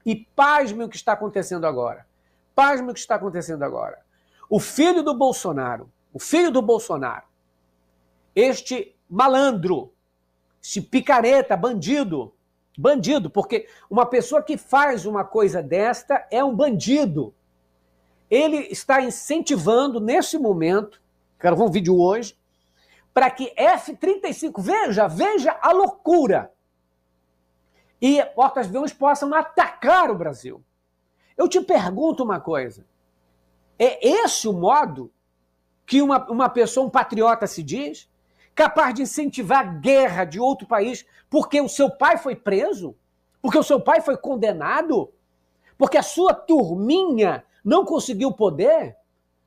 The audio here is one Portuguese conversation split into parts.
E pasme o que está acontecendo agora. Pasme o que está acontecendo agora. O filho do Bolsonaro, este malandro, este picareta, bandido, porque uma pessoa que faz uma coisa desta é um bandido. Ele está incentivando, nesse momento, quero ver um vídeo hoje, para que F-35, veja a loucura, e porta-aviões possam atacar o Brasil. Eu te pergunto uma coisa, é esse o modo que uma pessoa, um patriota se diz? Capaz de incentivar a guerra de outro país porque o seu pai foi preso? Porque o seu pai foi condenado? Porque a sua turminha não conseguiu poder?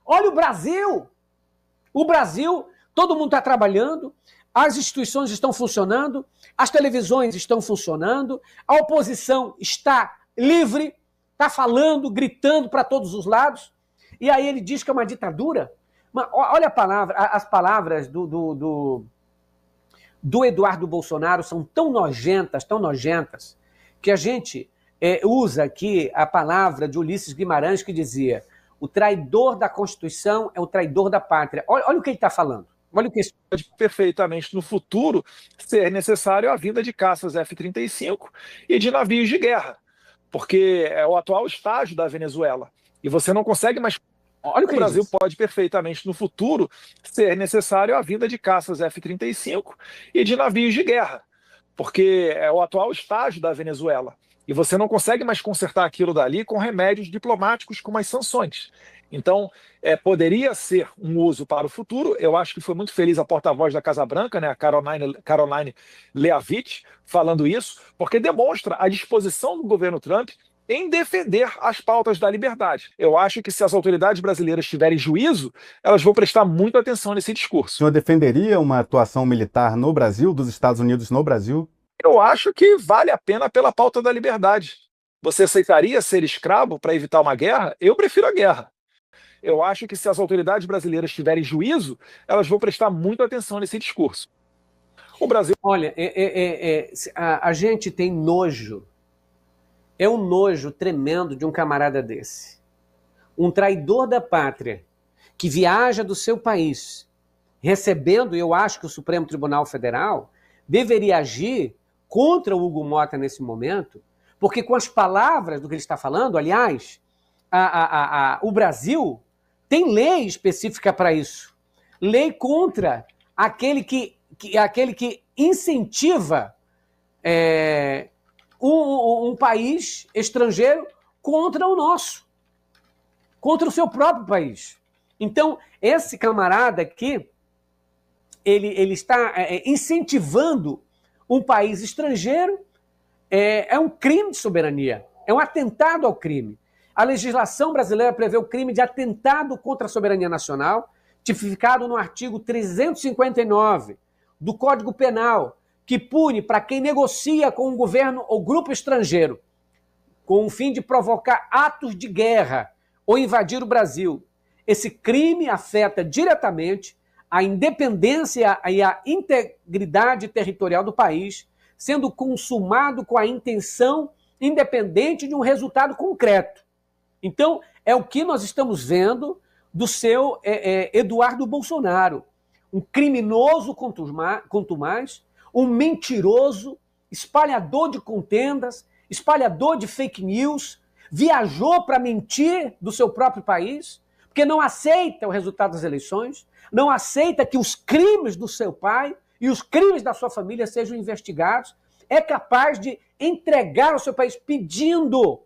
Olha o Brasil! O Brasil, todo mundo está trabalhando, as instituições estão funcionando, as televisões estão funcionando, a oposição está livre, está falando, gritando para todos os lados, e aí ele diz que é uma ditadura? Olha as palavras do Eduardo Bolsonaro são tão nojentas, que a gente usa aqui a palavra de Ulisses Guimarães, que dizia: o traidor da Constituição é o traidor da pátria. Olha o que ele está falando. Olha o que pode perfeitamente no futuro ser necessário a vinda de caças F-35 e de navios de guerra, porque é o atual estágio da Venezuela. E você não consegue mais. Olha o que o Brasil pode perfeitamente no futuro ser necessário a vinda de caças F-35 e de navios de guerra, porque é o atual estágio da Venezuela. E você não consegue mais consertar aquilo dali com remédios diplomáticos, como as sanções. Então, poderia ser um uso para o futuro. Eu acho que foi muito feliz a porta-voz da Casa Branca, né, a Caroline Leavitt, falando isso, porque demonstra a disposição do governo Trump em defender as pautas da liberdade. Eu acho que se as autoridades brasileiras tiverem juízo, elas vão prestar muita atenção nesse discurso. O senhor defenderia uma atuação militar no Brasil, dos Estados Unidos no Brasil? Eu acho que vale a pena pela pauta da liberdade. Você aceitaria ser escravo para evitar uma guerra? Eu prefiro a guerra. Eu acho que se as autoridades brasileiras tiverem juízo, elas vão prestar muita atenção nesse discurso. O Brasil... Olha, a gente tem nojo. É um nojo tremendo de um camarada desse. Um traidor da pátria, que viaja do seu país, recebendo, eu acho que o Supremo Tribunal Federal deveria agir contra o Hugo Motta nesse momento, porque com as palavras do que ele está falando, aliás, o Brasil tem lei específica para isso. Lei contra aquele que incentiva um país estrangeiro contra o nosso, contra o seu próprio país. Então, esse camarada aqui, ele está incentivando um país estrangeiro, é um crime de soberania, é um atentado ao crime. A legislação brasileira prevê o crime de atentado contra a soberania nacional, tipificado no artigo 359 do Código Penal, que pune para quem negocia com um governo ou grupo estrangeiro, com o fim de provocar atos de guerra ou invadir o Brasil. Esse crime afeta diretamente a independência e a integridade territorial do país, sendo consumado com a intenção independente de um resultado concreto. Então, é o que nós estamos vendo do seu Eduardo Bolsonaro, um criminoso contumaz, um mentiroso, espalhador de contendas, espalhador de fake news, viajou para mentir do seu próprio país, porque não aceita o resultado das eleições, não aceita que os crimes do seu pai e os crimes da sua família sejam investigados, é capaz de entregar ao seu país pedindo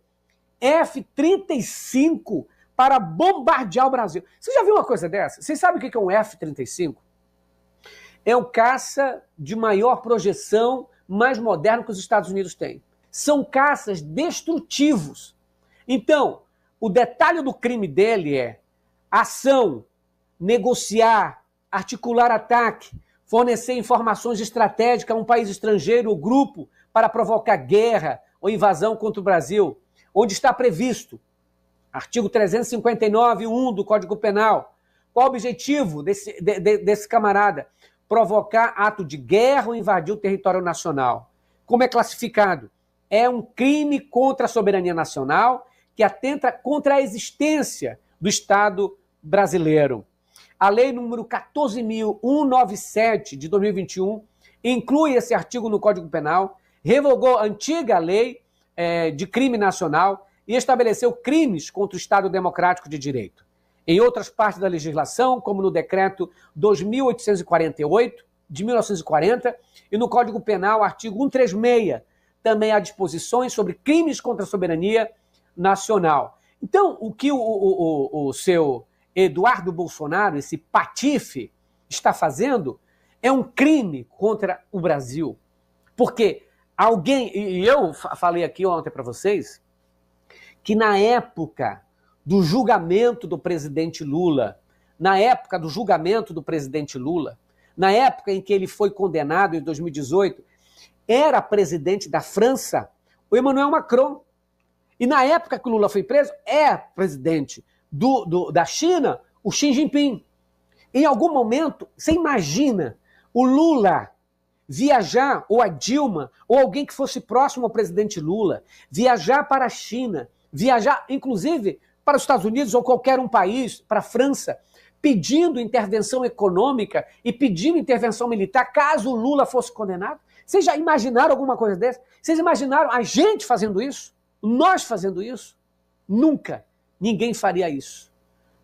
F-35 para bombardear o Brasil. Você já viu uma coisa dessa? Vocês sabem o que é um F-35? É o caça de maior projeção, mais moderno que os Estados Unidos têm. São caças destrutivos. Então, o detalhe do crime dele é ação, negociar, articular ataque, fornecer informações estratégicas a um país estrangeiro ou grupo para provocar guerra ou invasão contra o Brasil, onde está previsto, artigo 359.1 do Código Penal. Qual o objetivo desse camarada? Provocar ato de guerra ou invadir o território nacional. Como é classificado? é um crime contra a soberania nacional que atenta contra a existência do Estado brasileiro. A lei número 14.197 de 2021 inclui esse artigo no Código Penal, revogou a antiga lei de crime nacional e estabeleceu crimes contra o Estado Democrático de Direito. Em outras partes da legislação, como no Decreto 2.848, de 1940, e no Código Penal, artigo 136, também há disposições sobre crimes contra a soberania nacional. Então, o que o seu Eduardo Bolsonaro, esse patife, está fazendo é um crime contra o Brasil. Porque alguém, e eu falei aqui ontem para vocês, que na época do julgamento do presidente Lula, na época em que ele foi condenado em 2018, era presidente da França o Emmanuel Macron. E na época que o Lula foi preso, é presidente da China o Xi Jinping. Em algum momento, você imagina o Lula viajar, ou a Dilma, ou alguém que fosse próximo ao presidente Lula, viajar para a China, viajar, inclusive, para os Estados Unidos ou qualquer um país, para a França, pedindo intervenção econômica e pedindo intervenção militar caso o Lula fosse condenado? Vocês já imaginaram alguma coisa dessa? Vocês imaginaram a gente fazendo isso? Nós fazendo isso? Nunca. Ninguém faria isso.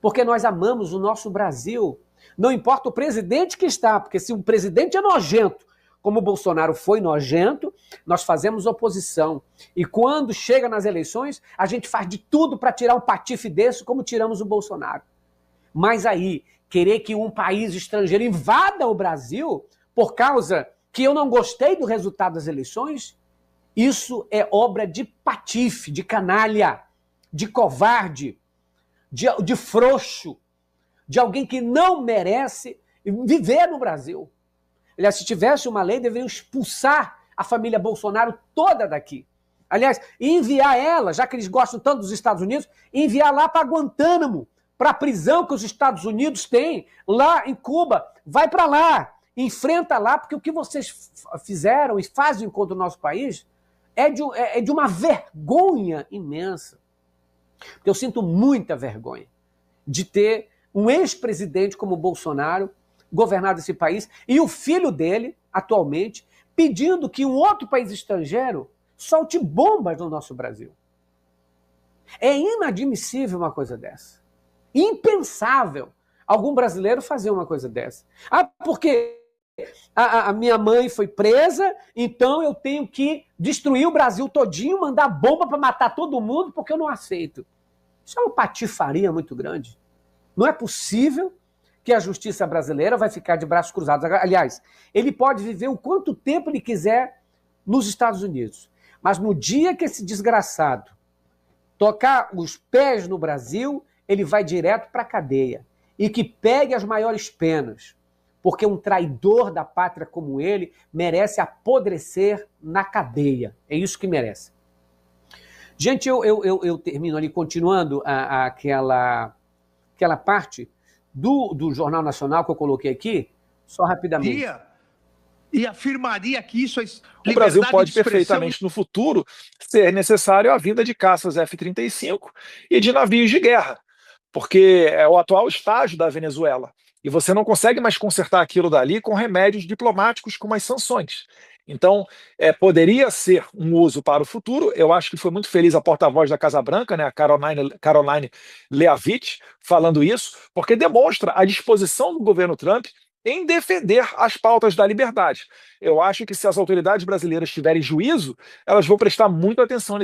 Porque nós amamos o nosso Brasil. Não importa o presidente que está, porque se o presidente é nojento, como o Bolsonaro foi nojento, nós fazemos oposição. E quando chega nas eleições, a gente faz de tudo para tirar um patife desse, como tiramos o Bolsonaro. Mas aí, querer que um país estrangeiro invada o Brasil por causa que eu não gostei do resultado das eleições, isso é obra de patife, de canalha, de covarde, de frouxo, de alguém que não merece viver no Brasil. Aliás, se tivesse uma lei, deveriam expulsar a família Bolsonaro toda daqui. Aliás, enviar ela, já que eles gostam tanto dos Estados Unidos, enviar lá para Guantánamo, para a prisão que os Estados Unidos têm lá em Cuba. Vai para lá, enfrenta lá, porque o que vocês fizeram e fazem contra o nosso país é de uma vergonha imensa. Eu sinto muita vergonha de ter um ex-presidente como Bolsonaro governado esse país e o filho dele, atualmente, pedindo que um outro país estrangeiro solte bombas no nosso Brasil. É inadmissível uma coisa dessa. Impensável algum brasileiro fazer uma coisa dessa. Ah, porque a minha mãe foi presa, então eu tenho que destruir o Brasil todinho, mandar bomba para matar todo mundo, porque eu não aceito. Isso é uma patifaria muito grande. Não é possível que a justiça brasileira vai ficar de braços cruzados. Aliás, ele pode viver o quanto tempo ele quiser nos Estados Unidos. Mas no dia que esse desgraçado tocar os pés no Brasil, ele vai direto para a cadeia. E que pegue as maiores penas. Porque um traidor da pátria como ele merece apodrecer na cadeia. É isso que merece. Gente, eu termino ali, continuando aquela parte do Jornal Nacional que eu coloquei aqui, só rapidamente. E afirmaria que isso é o Brasil pode perfeitamente, no futuro, ser necessário a vinda de caças F-35 e de navios de guerra, porque é o atual estágio da Venezuela. E você não consegue mais consertar aquilo dali com remédios diplomáticos como as sanções. Então, poderia ser um uso para o futuro. Eu acho que foi muito feliz a porta-voz da Casa Branca, né, a Caroline Leavitt, falando isso, porque demonstra a disposição do governo Trump em defender as pautas da liberdade. Eu acho que se as autoridades brasileiras tiverem juízo, elas vão prestar muita atenção